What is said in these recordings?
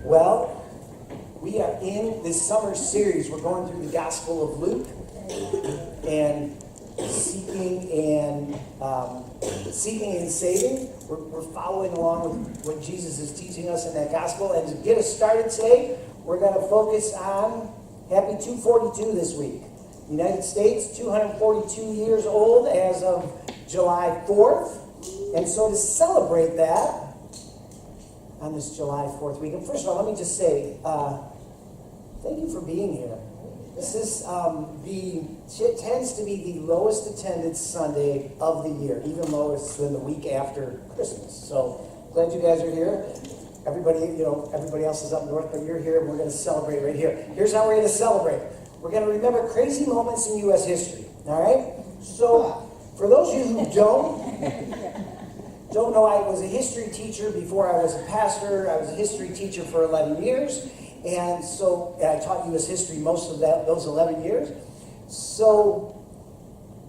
Well, we are in this summer series. We're going through the Gospel of Luke and seeking and saving. We're following along with what Jesus is teaching us in that Gospel. And to get us started today, we're going to focus on Happy 242 this week. United States, 242 years old as of July 4th. And so to celebrate that, on this July 4th weekend. First of all, let me just say, thank you for being here. This is it tends to be the lowest attended Sunday of the year, even lower than the week after Christmas. So glad you guys are here. Everybody else is up north, but you're here, and we're going to celebrate right here. Here's how we're going to celebrate. We're going to remember crazy moments in U.S. history. All right? So for those of you who don't know, I was a history teacher before I was a pastor. I was a history teacher for 11 years. And so I taught U.S. history most of those 11 years. So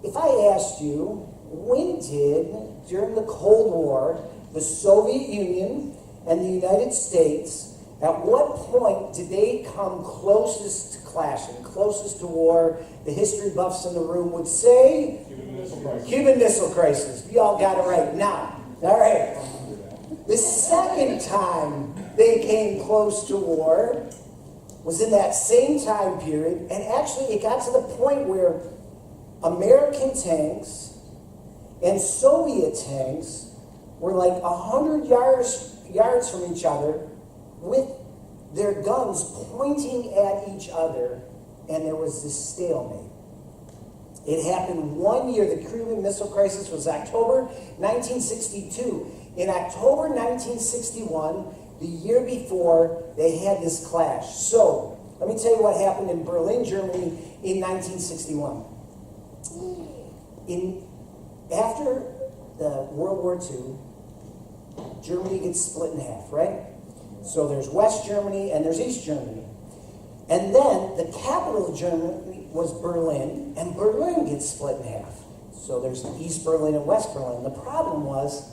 if I asked you, when did, during the Cold War, the Soviet Union and the United States, at what point did they come closest to clashing, closest to war? The history buffs in the room would say, Cuban Missile Crisis. You all got it right. Now, all right. The second time they came close to war was in that same time period, and actually it got to the point where American tanks and Soviet tanks were like 100 yards from each other with their guns pointing at each other, and there was this stalemate. It happened 1 year. The Cuban Missile Crisis was October 1962. In October 1961, the year before, they had this clash. So, let me tell you what happened in Berlin, Germany in 1961. After the World War II, Germany gets split in half, right? So there's West Germany and there's East Germany. And then the capital of Germany was Berlin, and Berlin gets split in half. So there's East Berlin and West Berlin. The problem was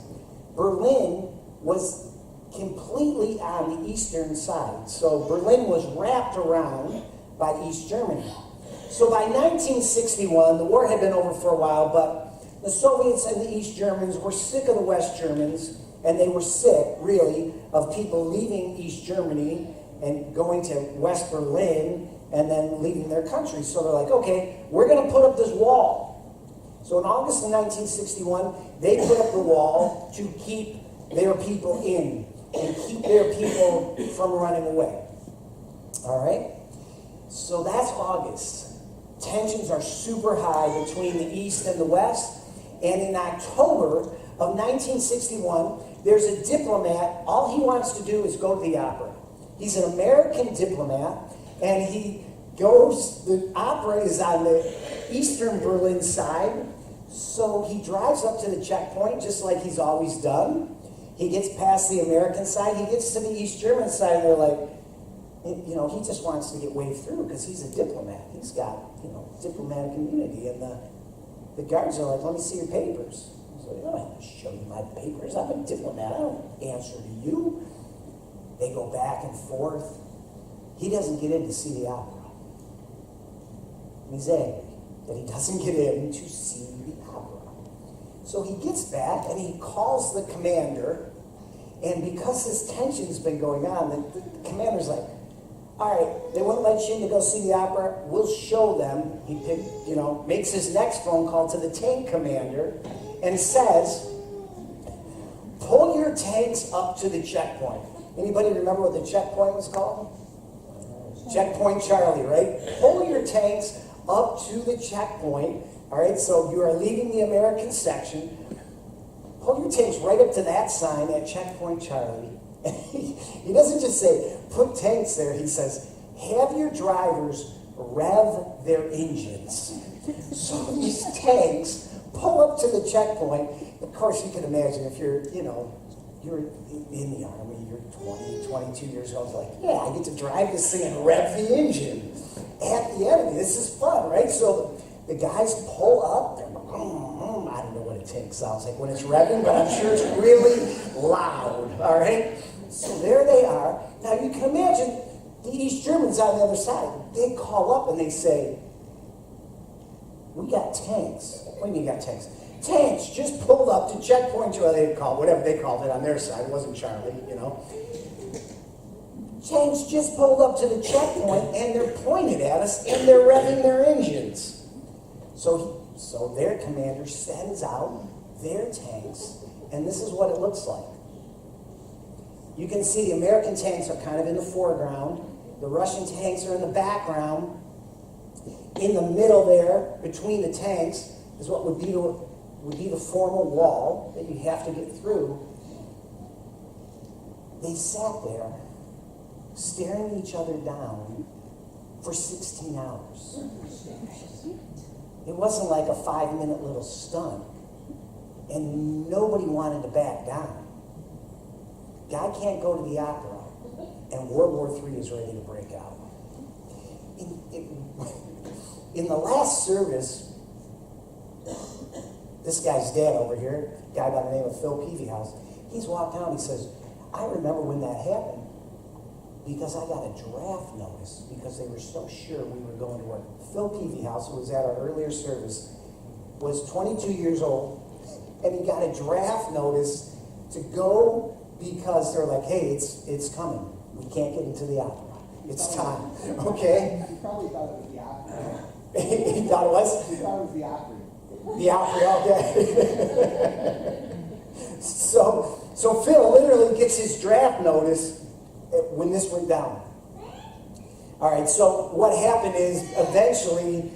Berlin was completely on the eastern side. So Berlin was wrapped around by East Germany. So by 1961, the war had been over for a while, but the Soviets and the East Germans were sick of the West Germans, and they were sick, really, of people leaving East Germany and going to West Berlin and then leaving their country. So they're like, okay, we're going to put up this wall. So in August of 1961, they put up the wall to keep their people in and keep their people from running away. All right? So that's August. Tensions are super high between the East and the West. And in October of 1961, there's a diplomat. All he wants to do is go to the opera. He's an American diplomat, and he goes, the opera is on the Eastern Berlin side, so he drives up to the checkpoint just like he's always done. He gets past the American side, he gets to the East German side, and they're like, he just wants to get waved through because he's a diplomat. He's got, diplomatic immunity, and the guards are like, let me see your papers. He's like, I don't have to show you my papers. I'm a diplomat. I don't answer to you. They go back and forth. He doesn't get in to see the opera. And he's angry that he doesn't get in to see the opera. So he gets back and he calls the commander. And because this tension's been going on, the commander's like, all right, they won't let you in to go see the opera. We'll show them. He makes his next phone call to the tank commander and says, pull your tanks up to the checkpoint. Anybody remember what the checkpoint was called? Checkpoint Charlie, right? Pull your tanks up to the checkpoint. All right, so you are leaving the American section. Pull your tanks right up to that sign at Checkpoint Charlie. And he doesn't just say, put tanks there. He says, have your drivers rev their engines. So these tanks pull up to the checkpoint. Of course, you can imagine if you're in the Army, you're 20, 22 years old, like, yeah, I get to drive this thing and rev the engine at the enemy. This is fun, right? So the guys pull up, they're like, I don't know what a tank sounds like when it's revving, but I'm sure it's really loud, all right? So there they are. Now, Now you can imagine the East Germans on the other side. They call up and they say, we got tanks. What do you mean you got tanks? Tanks just pulled up to checkpoint, or whatever they called it on their side. It wasn't Charlie, you know. Tanks just pulled up to the checkpoint and they're pointed at us and they're revving their engines. So their commander sends out their tanks, and this is what it looks like. You can see the American tanks are kind of in the foreground. The Russian tanks are in the background. In the middle there, between the tanks, is what would be the formal wall that you have to get through. They sat there, staring each other down for 16 hours. It wasn't like a 5-minute little stunt. And nobody wanted to back down. God can't go to the opera, and World War III is ready to break out. In the last service, this guy's dad over here, a guy by the name of Phil Peavyhouse, he's walked down, he says, I remember when that happened because I got a draft notice because they were so sure we were going to work. Phil Peavyhouse, who was at our earlier service, was 22 years old, and he got a draft notice to go because they're like, hey, it's coming. We can't get into the opera. It's time. Okay? He probably thought it was the opera. He thought it was? He thought it was the opera. The opera, okay. So Phil literally gets his draft notice when this went down. All right, so what happened is eventually,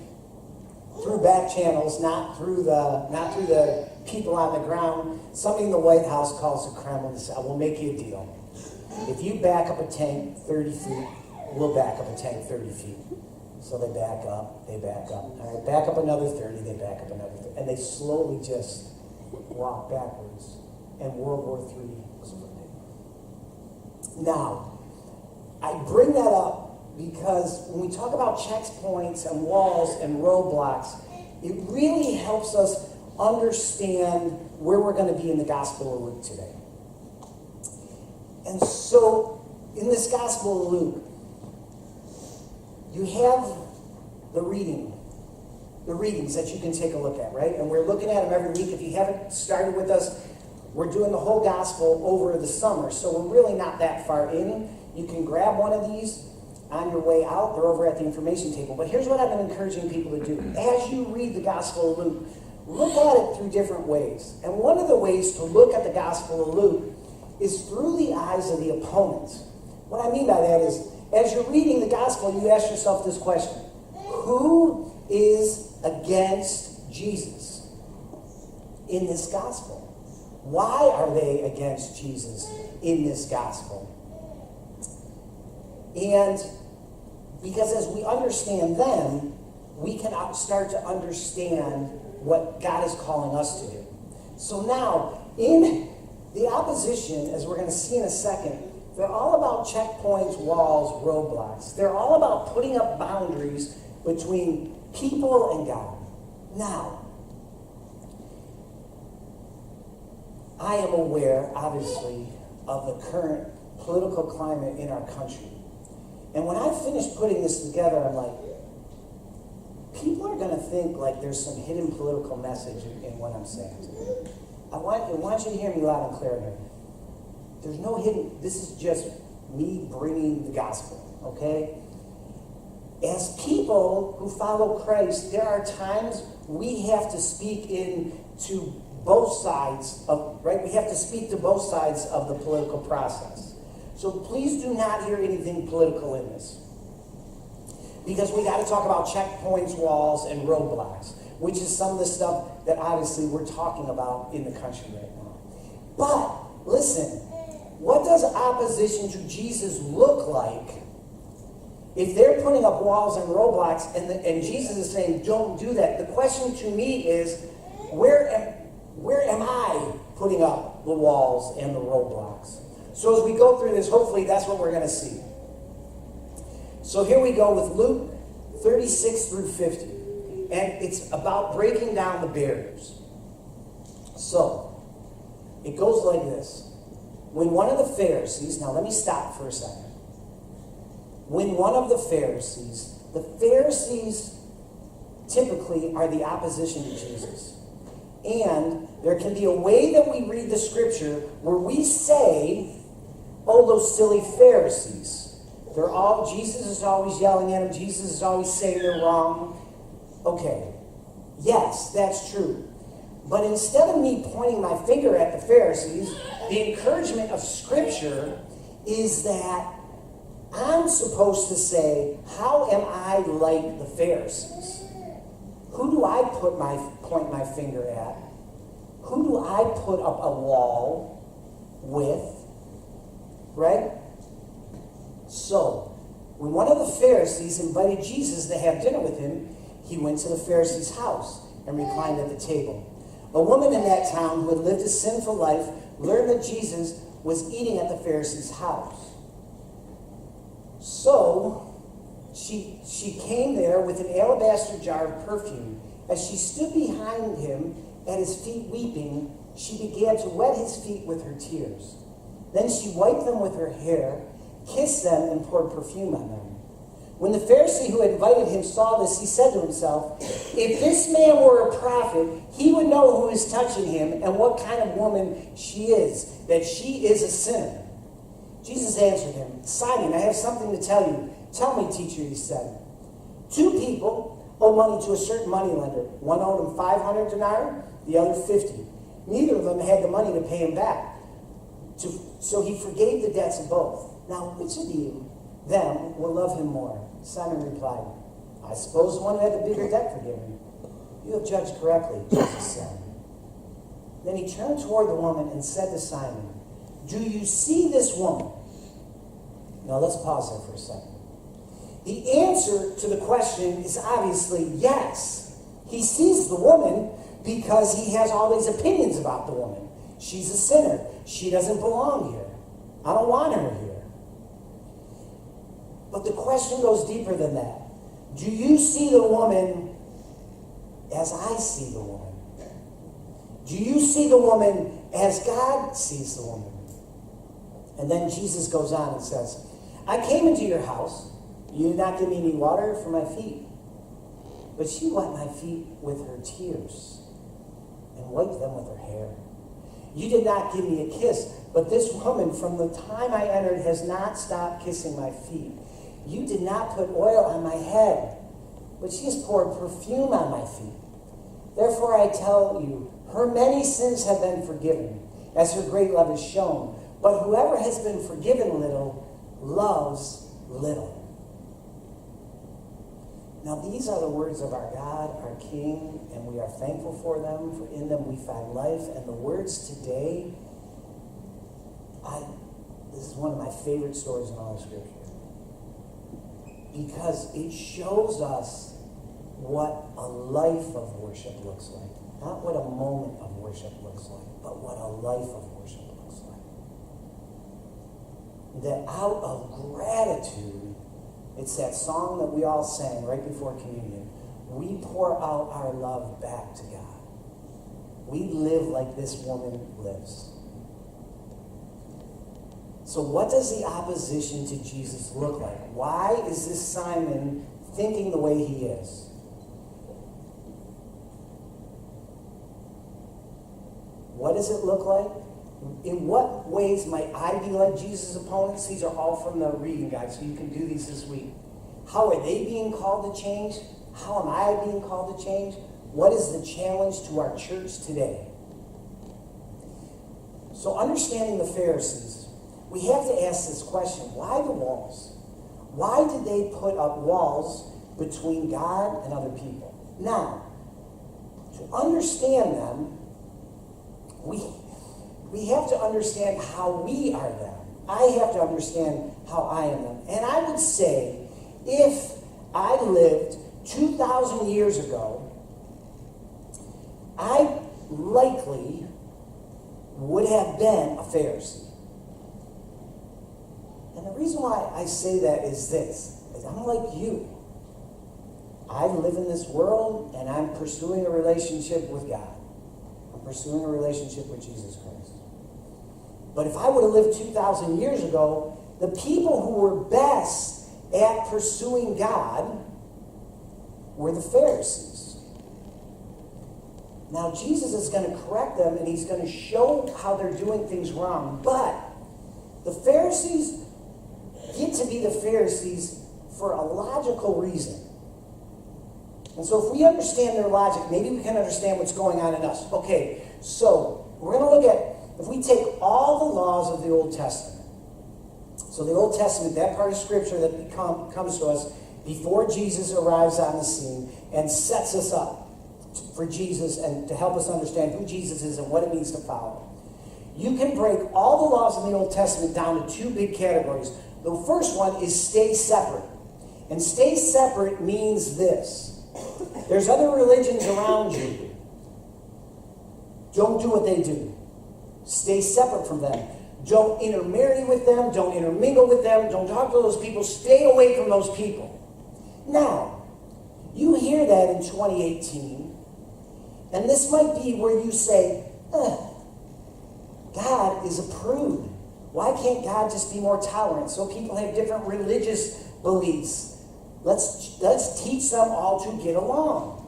through back channels, not through the people on the ground, somebody in the White House calls the Kremlin and says, we'll make you a deal. If you back up a tank 30 feet, we'll back up a tank 30 feet. So they back up. All right, back up another 30, they back up another 30. And they slowly just walk backwards. And World War III was eliminated. Now, I bring that up because when we talk about checkpoints and walls and roadblocks, it really helps us understand where we're going to be in the Gospel of Luke today. And so, in this Gospel of Luke, you have the readings that you can take a look at, right? And we're looking at them every week. If you haven't started with us, we're doing the whole Gospel over the summer, so we're really not that far in. You can grab one of these on your way out. They're over at the information table. But here's what I've been encouraging people to do. As you read the Gospel of Luke, look at it through different ways. And one of the ways to look at the Gospel of Luke is through the eyes of the opponent. What I mean by that is, as you're reading the Gospel, you ask yourself this question: who is against Jesus in this Gospel? Why are they against Jesus in this Gospel? And because as we understand them, we can start to understand what God is calling us to do. So now, in the opposition, as we're going to see in a second, they're all about checkpoints, walls, roadblocks. They're all about putting up boundaries between people and God. Now, I am aware, obviously, of the current political climate in our country. And when I finished putting this together, I'm like, people are going to think like there's some hidden political message in what I'm saying today. I want you to hear me loud and clear here. There's no hidden, this is just me bringing the gospel, okay? As people who follow Christ, there are times we have to speak into both sides of, right? We have to speak to both sides of the political process. So please do not hear anything political in this. Because we got to talk about checkpoints, walls, and roadblocks, which is some of the stuff that obviously we're talking about in the country right now. But, listen, what does opposition to Jesus look like if they're putting up walls and roadblocks and Jesus is saying, don't do that? The question to me is, where am I putting up the walls and the roadblocks? So as we go through this, hopefully that's what we're going to see. So here we go with Luke 36 through 50. And it's about breaking down the barriers. So, it goes like this. When one of the Pharisees, now let me stop for a second. when one of the Pharisees typically are the opposition to Jesus. And there can be a way that we read the scripture where we say, oh, those silly Pharisees. Jesus is always yelling at them. Jesus is always saying they're wrong. Okay, yes, that's true. But instead of me pointing my finger at the Pharisees, the encouragement of scripture is that I'm supposed to say, how am I like the Pharisees? Who do I point my finger at? Who do I put up a wall with? Right? So, when one of the Pharisees invited Jesus to have dinner with him, he went to the Pharisee's house and reclined at the table. A woman in that town who had lived a sinful life learned that Jesus was eating at the Pharisee's house. So, she came there with an alabaster jar of perfume. As she stood behind him at his feet weeping, she began to wet his feet with her tears. Then she wiped them with her hair, kissed them, and poured perfume on them. When the Pharisee who had invited him saw this, he said to himself, if this man were a prophet, he would know who is touching him and what kind of woman she is, that she is a sinner. Jesus answered him, Simon, I have something to tell you. Tell me, teacher, he said. 2 people owed money to a certain moneylender. One owed him 500 denarii, the other 50. Neither of them had the money to pay him back. So he forgave the debts of both. Now, which of them will love him more? Simon replied, I suppose the one who had the bigger debt forgiven. You have judged correctly, Jesus said. Then he turned toward the woman and said to Simon, do you see this woman? Now let's pause there for a second. The answer to the question is obviously yes. He sees the woman because he has all these opinions about the woman. She's a sinner. She doesn't belong here. I don't want her here. But the question goes deeper than that. Do you see the woman as I see the woman? Do you see the woman as God sees the woman? And then Jesus goes on and says, I came into your house. You did not give me any water for my feet. But she wet my feet with her tears and wiped them with her hair. You did not give me a kiss, but this woman from the time I entered has not stopped kissing my feet. You did not put oil on my head, but she has poured perfume on my feet. Therefore I tell you, her many sins have been forgiven, as her great love is shown. But whoever has been forgiven little, loves little. Now these are the words of our God, our King, and we are thankful for them, for in them we find life. And the words today, this is one of my favorite stories in all of Scripture. Because it shows us what a life of worship looks like. Not what a moment of worship looks like, but what a life of worship looks like. That out of gratitude, it's that song that we all sang right before communion. We pour out our love back to God. We live like this woman lives. So what does the opposition to Jesus look like? Why is this Simon thinking the way he is? What does it look like? In what ways might I be like Jesus' opponents? These are all from the reading guide, so you can do these this week. How are they being called to change? How am I being called to change? What is the challenge to our church today? So understanding the Pharisees, we have to ask this question. Why the walls? Why did they put up walls between God and other people? Now, to understand them, we have to understand how we are them. I have to understand how I am them. And I would say, if I lived 2,000 years ago, I likely would have been a Pharisee. And the reason why I say that is this, is I'm like you. I live in this world and I'm pursuing a relationship with God. I'm pursuing a relationship with Jesus Christ. But if I would have lived 2,000 years ago, the people who were best at pursuing God were the Pharisees. Now, Jesus is going to correct them, and he's going to show how they're doing things wrong. But the Pharisees get to be the Pharisees for a logical reason. And so if we understand their logic, maybe we can understand what's going on in us. Okay, so we're going to look at, if we take all the laws of the Old Testament, so the Old Testament, that part of Scripture that comes to us before Jesus arrives on the scene and sets us up for Jesus and to help us understand who Jesus is and what it means to follow. You can break all the laws in the Old Testament down to two big categories. The first one is stay separate. And stay separate means this. There's other religions around you. Don't do what they do. Stay separate from them. Don't intermarry with them. Don't intermingle with them. Don't talk to those people. Stay away from those people. Now, you hear that in 2018, and this might be where you say, God is a prude. Why can't God just be more tolerant? So people have different religious beliefs. Let's teach them all to get along.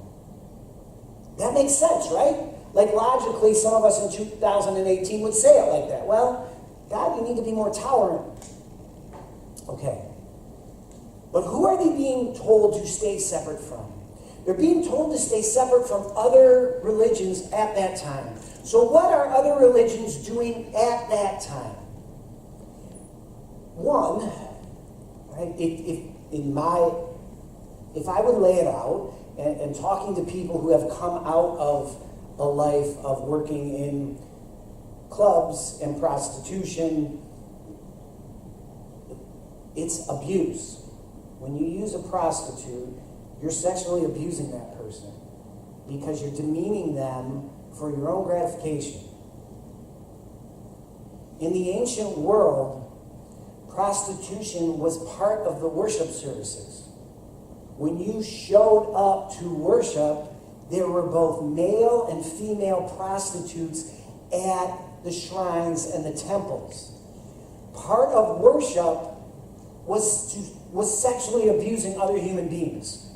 That makes sense, right? Like logically, some of us in 2018 would say it like that. Well, God, you need to be more tolerant. Okay. But who are they being told to stay separate from? They're being told to stay separate from other religions at that time. So what are other religions doing at that time? One, right, if I would lay it out, and talking to people who have come out of a life of working in clubs and prostitution, it's abuse. When you use a prostitute, you're sexually abusing that person because you're demeaning them for your own gratification. In the ancient world, prostitution was part of the worship services. When you showed up to worship, there were both male and female prostitutes at the shrines and the temples. Part of worship was sexually abusing other human beings.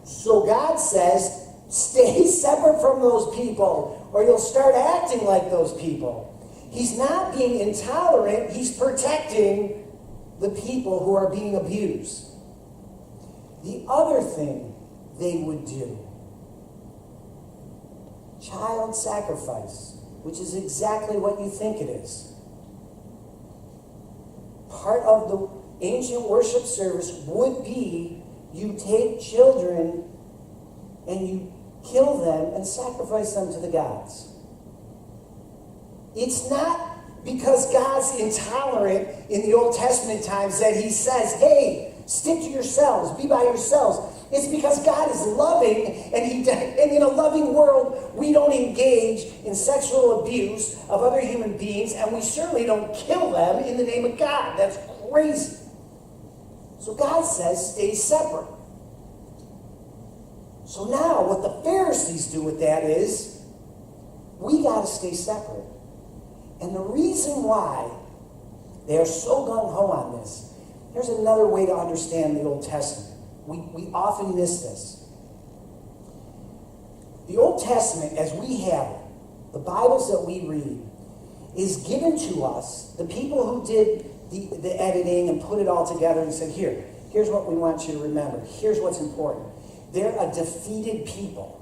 So God says, stay separate from those people, or you'll start acting like those people. He's not being intolerant, he's protecting the people who are being abused. The other thing they would do, child sacrifice, which is exactly what you think it is. Part of the ancient worship service would be you take children and you kill them and sacrifice them to the gods. It's not because God's intolerant in the Old Testament times that he says, hey, stick to yourselves, be by yourselves. It's because God is loving, and in a loving world, we don't engage in sexual abuse of other human beings, and we certainly don't kill them in the name of God. That's crazy. So God says, stay separate. So now what the Pharisees do with that is, we got to stay separate. And the reason why they are so gung-ho on this, here's another way to understand the Old Testament. We often miss this. The Old Testament, as we have it, the Bibles that we read, is given to us, the people who did the editing and put it all together and said, here's what we want you to remember. Here's what's important. They're a defeated people.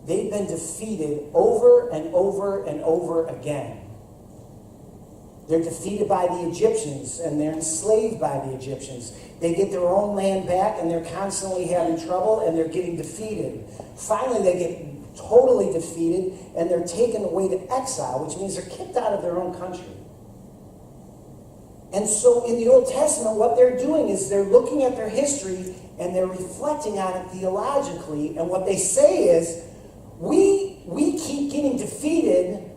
They've been defeated over and over and over again. They're defeated by the Egyptians, and they're enslaved by the Egyptians. They get their own land back, and they're constantly having trouble, and they're getting defeated. Finally, they get totally defeated, and they're taken away to exile, which means they're kicked out of their own country. And so in the Old Testament, what they're doing is they're looking at their history, and they're reflecting on it theologically, and what they say is, we keep getting defeated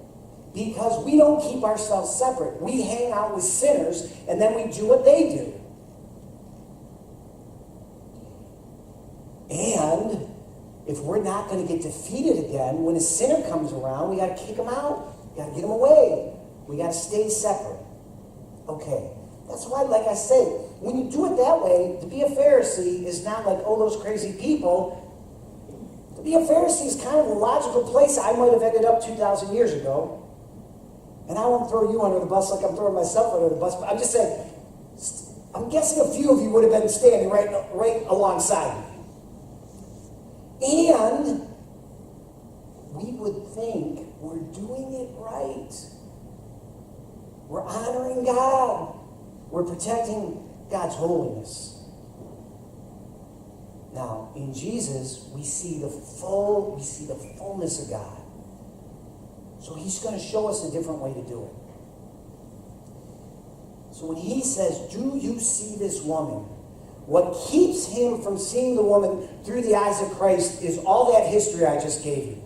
because we don't keep ourselves separate. We hang out with sinners, and then we do what they do. And if we're not going to get defeated again, when a sinner comes around, we got to kick him out. We got to get him away. We got to stay separate. Okay. That's why, like I say, when you do it that way, to be a Pharisee is not like, oh, those crazy people. To be a Pharisee is kind of a logical place I might have ended up 2,000 years ago. And I won't throw you under the bus like I'm throwing myself under the bus, but I'm just saying, I'm guessing a few of you would have been standing right alongside me. And we would think we're doing it right. We're honoring God. We're protecting God's holiness. Now, in Jesus, we see the fullness of God. So he's going to show us a different way to do it. So when he says, do you see this woman? What keeps him from seeing the woman through the eyes of Christ is all that history I just gave you.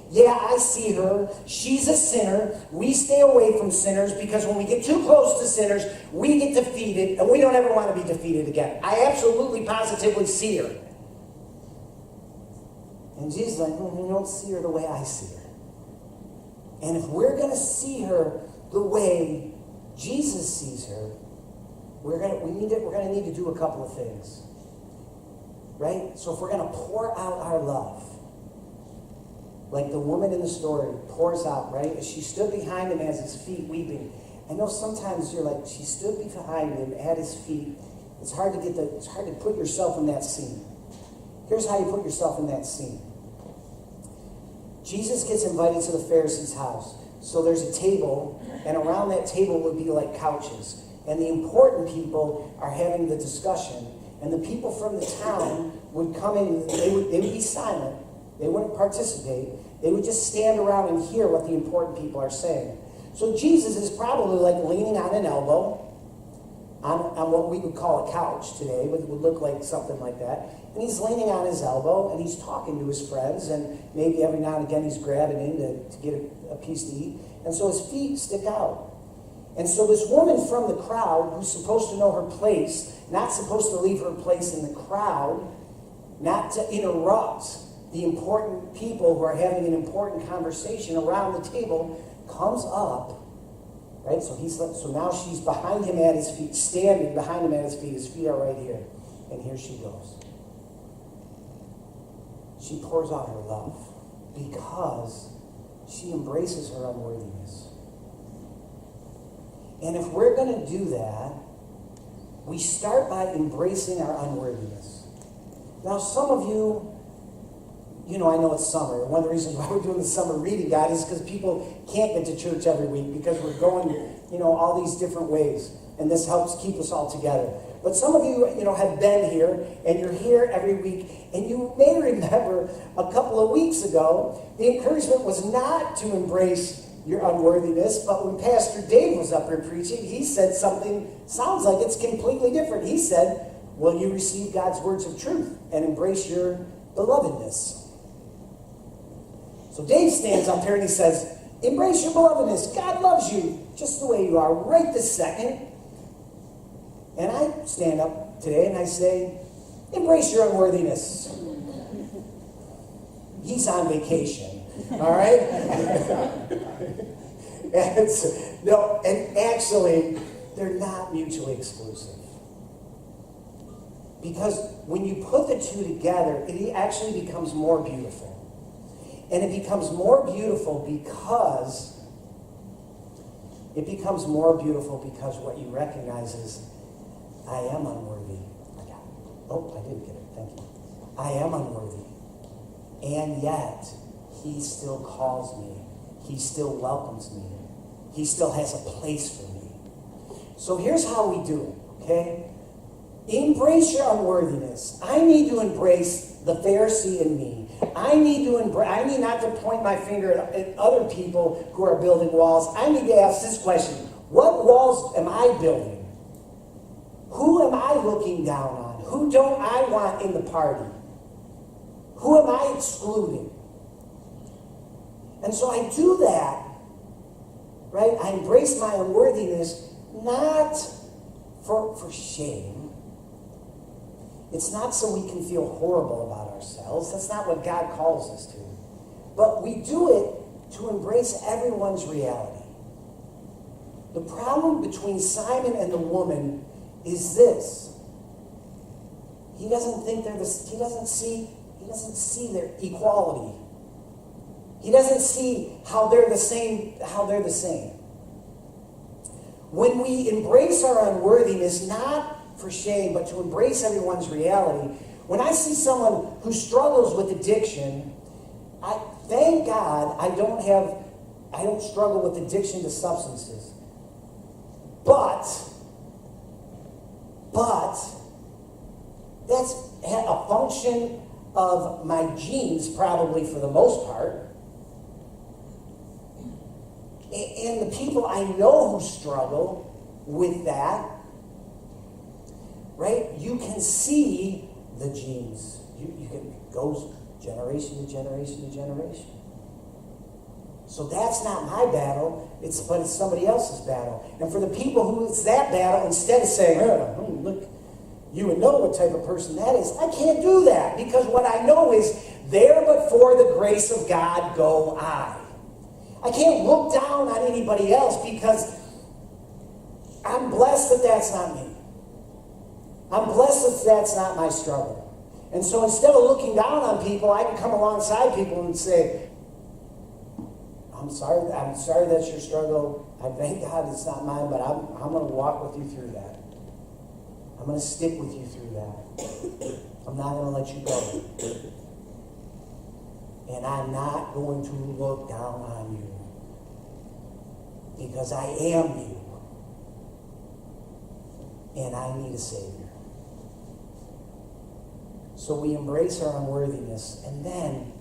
Yeah, I see her. She's a sinner. We stay away from sinners because when we get too close to sinners, we get defeated, and we don't ever want to be defeated again. I absolutely, positively see her. And Jesus is like, you don't see her the way I see her. And if we're going to see her the way Jesus sees her, we're going to need to do a couple of things. Right? So if we're going to pour out our love, like the woman in the story pours out, right? As she stood behind him at his feet weeping. I know sometimes you're like, she stood behind him at his feet. It's hard to put yourself in that scene. Here's how you put yourself in that scene. Jesus gets invited to the Pharisee's house. So there's a table, and around that table would be like couches. And the important people are having the discussion. And the people from the town would come in, they would be silent. They wouldn't participate. They would just stand around and hear what the important people are saying. So Jesus is probably like leaning on an elbow on what we would call a couch today, but it would look like something like that. And he's leaning on his elbow, and he's talking to his friends, and maybe every now and again he's grabbing in to get a piece to eat. And so his feet stick out. And so this woman from the crowd, who's supposed to know her place, not supposed to leave her place in the crowd, not to interrupt the important people who are having an important conversation around the table, comes up, right? So now she's behind him at his feet, standing behind him at his feet. His feet are right here. And here she goes. She pours out her love because she embraces her unworthiness. And if we're going to do that, we start by embracing our unworthiness. Now, some of you, I know it's summer. One of the reasons why we're doing the summer reading guide is because people can't get to church every week because we're going, all these different ways. And this helps keep us all together. But some of you, have been here, and you're here every week, and you may remember a couple of weeks ago, the encouragement was not to embrace your unworthiness, but when Pastor Dave was up here preaching, he said something, sounds like it's completely different. He said, will you receive God's words of truth and embrace your belovedness? So Dave stands up here and he says, embrace your belovedness. God loves you just the way you are right this second. And I stand up today and I say, embrace your unworthiness. He's on vacation, all right? and actually, they're not mutually exclusive. Because when you put the two together, it actually becomes more beautiful. And it becomes more beautiful because what you recognize is, I am unworthy. I didn't get it. Thank you. I am unworthy. And yet, he still calls me. He still welcomes me. He still has a place for me. So here's how we do it, okay? Embrace your unworthiness. I need to embrace the Pharisee in me. I need not to point my finger at other people who are building walls. I need to ask this question. What walls am I building? Who am I looking down on? Who don't I want in the party? Who am I excluding? And so I do that, right? I embrace my unworthiness not for shame. It's not so we can feel horrible about ourselves. That's not what God calls us to. But we do it to embrace everyone's reality. The problem between Simon and the woman is this. He doesn't think he doesn't see their equality. He doesn't see how they're the same. When we embrace our unworthiness, not for shame, but to embrace everyone's reality, when I see someone who struggles with addiction, thank God I don't struggle with addiction to substances. But that's a function of my genes, probably for the most part. And the people I know who struggle with that, right? You can see the genes. You can go generation to generation to generation. So that's not my battle, but it's somebody else's battle. And for the people who it's that battle, instead of saying, look, you would know what type of person that is, I can't do that, because what I know is, there but for the grace of God go I. I can't look down on anybody else, because I'm blessed that that's not me. I'm blessed that that's not my struggle. And so instead of looking down on people, I can come alongside people and say, I'm sorry that's your struggle. I thank God it's not mine, but I'm going to walk with you through that. I'm going to stick with you through that. I'm not going to let you go. And I'm not going to look down on you, because I am you. And I need a Savior. So we embrace our unworthiness. And then,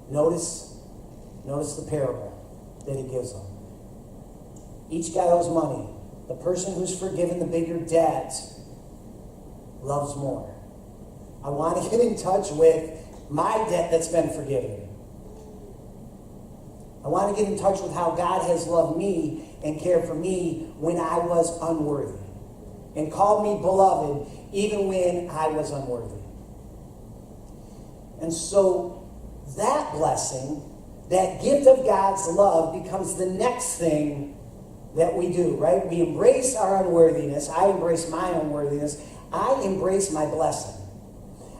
notice the parable that he gives them. Each guy owes money. The person who's forgiven the bigger debt loves more. I want to get in touch with my debt that's been forgiven. I want to get in touch with how God has loved me and cared for me when I was unworthy, and called me beloved even when I was unworthy. And so that blessing, that gift of God's love, becomes the next thing that we do, right? We embrace our unworthiness. I embrace my unworthiness. I embrace my blessing.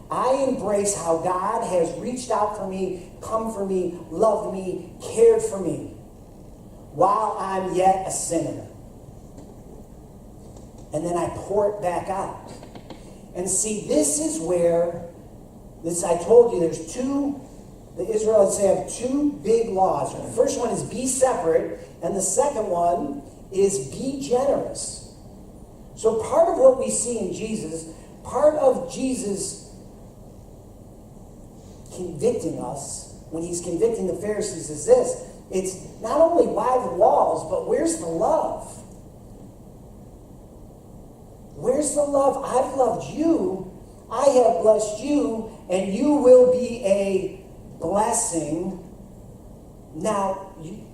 I embrace how God has reached out for me, come for me, loved me, cared for me, while I'm yet a sinner. And then I pour it back out. And see, this is where, I told you, the Israelites have two big laws. The first one is be separate, and the second one is be generous. So part of what we see in Jesus, part of Jesus convicting us, when he's convicting the Pharisees, is this. It's not only why the laws, but where's the love? Where's the love? I've loved you. I have blessed you, and you will be a blessing. Now,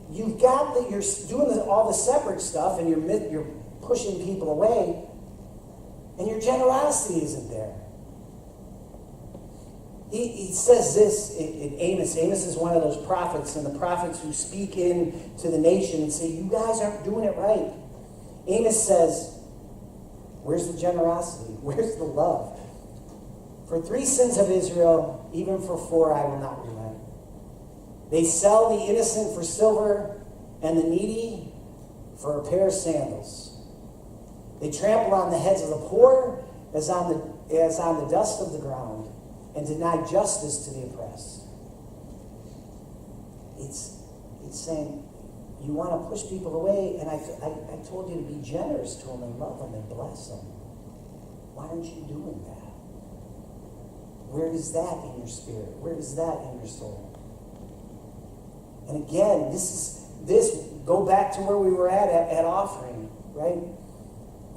you've got that you're doing all the separate stuff, and you're pushing people away, and your generosity isn't there. He says this in Amos. Amos is one of those prophets, and the prophets who speak in to the nation and say, you guys aren't doing it right. Amos says, where's the generosity? Where's the love? For 3 sins of Israel, even for 4, I will not relent. They sell the innocent for silver and the needy for a pair of sandals. They trample on the heads of the poor as on the dust of the ground, and deny justice to the oppressed. It's saying, you want to push people away, and I told you to be generous to them and love them and bless them. Why aren't you doing that? Where is that in your spirit? Where is that in your soul? And again, go back to where we were at offering, right?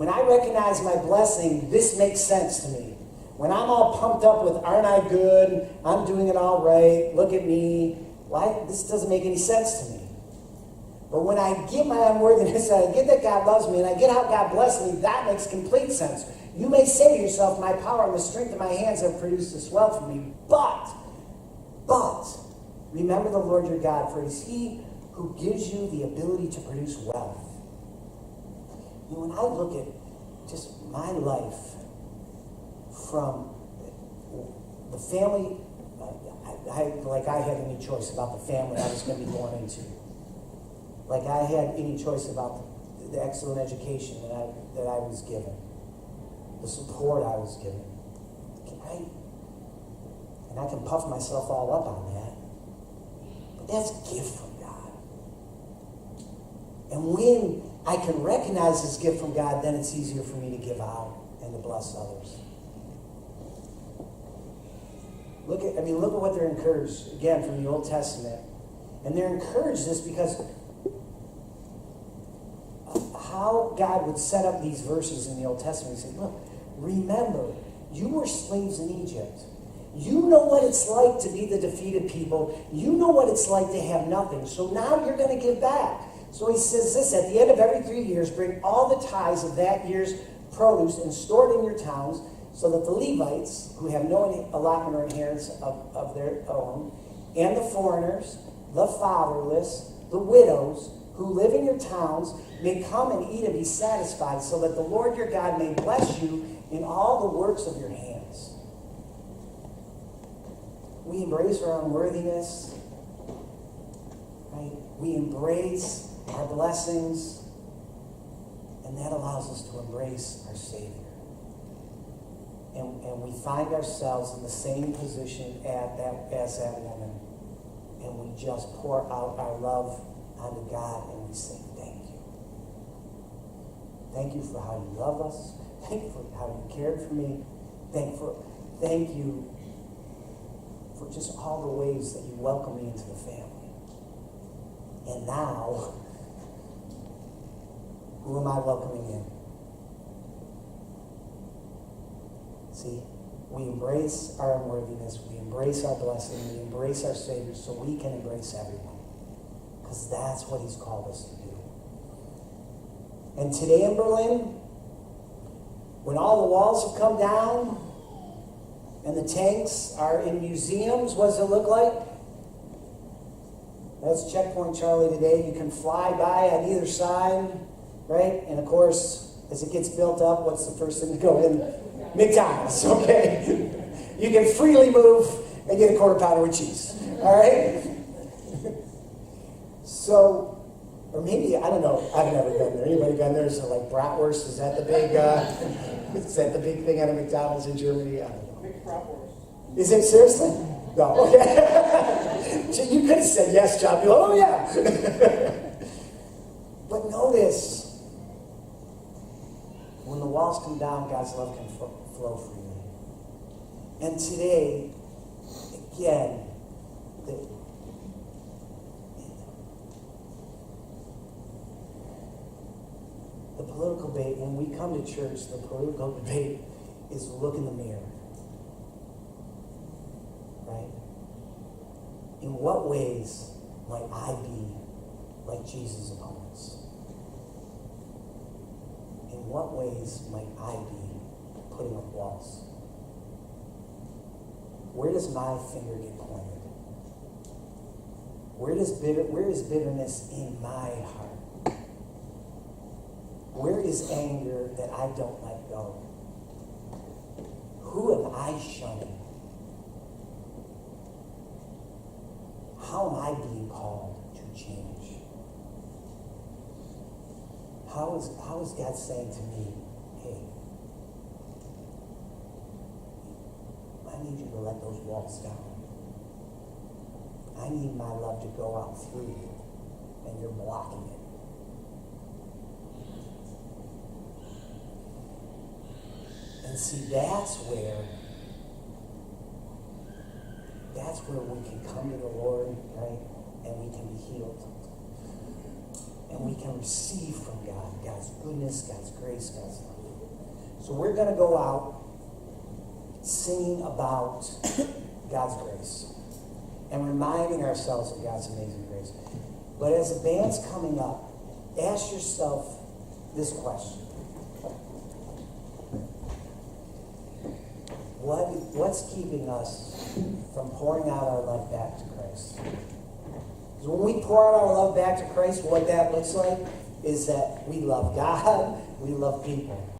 When I recognize my blessing, this makes sense to me. When I'm all pumped up with, aren't I good? I'm doing it all right. Look at me. Why? This doesn't make any sense to me. But when I get my unworthiness, and I get that God loves me, and I get how God blessed me, that makes complete sense. You may say to yourself, my power and the strength of my hands have produced this wealth for me. But, remember the Lord your God, for it is he who gives you the ability to produce wealth. And when I look at just my life from the family, I had any choice about the family I was going to be born into. Like I had any choice about the excellent education that I was given, the support I was given. And I can puff myself all up on that. But that's a gift from God. And when I can recognize this gift from God, then it's easier for me to give out and to bless others. Look at what they're encouraged, again, from the Old Testament. And they're encouraged this because how God would set up these verses in the Old Testament. He said, look, remember, you were slaves in Egypt. You know what it's like to be the defeated people. You know what it's like to have nothing. So now you're going to give back. So he says this, at the end of every 3 years, bring all the tithes of that year's produce and store it in your towns, so that the Levites, who have no allotment or inheritance of their own, and the foreigners, the fatherless, the widows, who live in your towns, may come and eat and be satisfied, so that the Lord your God may bless you in all the works of your hands. We embrace our unworthiness, right? We embrace our blessings, and that allows us to embrace our Savior. And we find ourselves in the same position as that woman, and we just pour out our love unto God, and we say, thank you. Thank you for how you love us. Thank you for how you cared for me. Thank you for just all the ways that you welcome me into the family. And now, who am I welcoming in? See, we embrace our unworthiness, we embrace our blessing, we embrace our Savior, so we can embrace everyone. Because that's what He's called us to do. And today in Berlin, when all the walls have come down and the tanks are in museums, what does it look like? That's Checkpoint Charlie today. You can fly by on either side, right? And of course, as it gets built up, what's the first thing to go in? McDonald's, okay? You can freely move and get a quarter pounder with cheese, all right? So, or maybe, I don't know, I've never been there. Anybody been there? So like bratwurst, is that the big thing at a McDonald's in Germany? I don't know. Big bratwurst. Is it seriously? No, okay. You could have said yes, John. You're like, oh yeah. But notice, when the walls come down, God's love can flow freely. And today, again, the political debate, when we come to church, the political debate is look in the mirror. Right? In what ways might I be like Jesus' opponents? In what ways might I be putting up walls? Where does my finger get pointed? Where is bitterness in my heart? Where is anger that I don't let go? Who am I shunning? How am I being called to change? How is God saying to me, hey, I need you to let those walls down. I need my love to go out through you, and you're blocking it. And see, that's where we can come to the Lord, right? And we can be healed. And we can receive from God, God's goodness, God's grace, God's love. So we're going to go out singing about God's grace and reminding ourselves of God's amazing grace. But as the band's coming up, ask yourself this question. What's keeping us from pouring out our life back to Christ? Because when we pour out our love back to Christ, what that looks like is that we love God, we love people.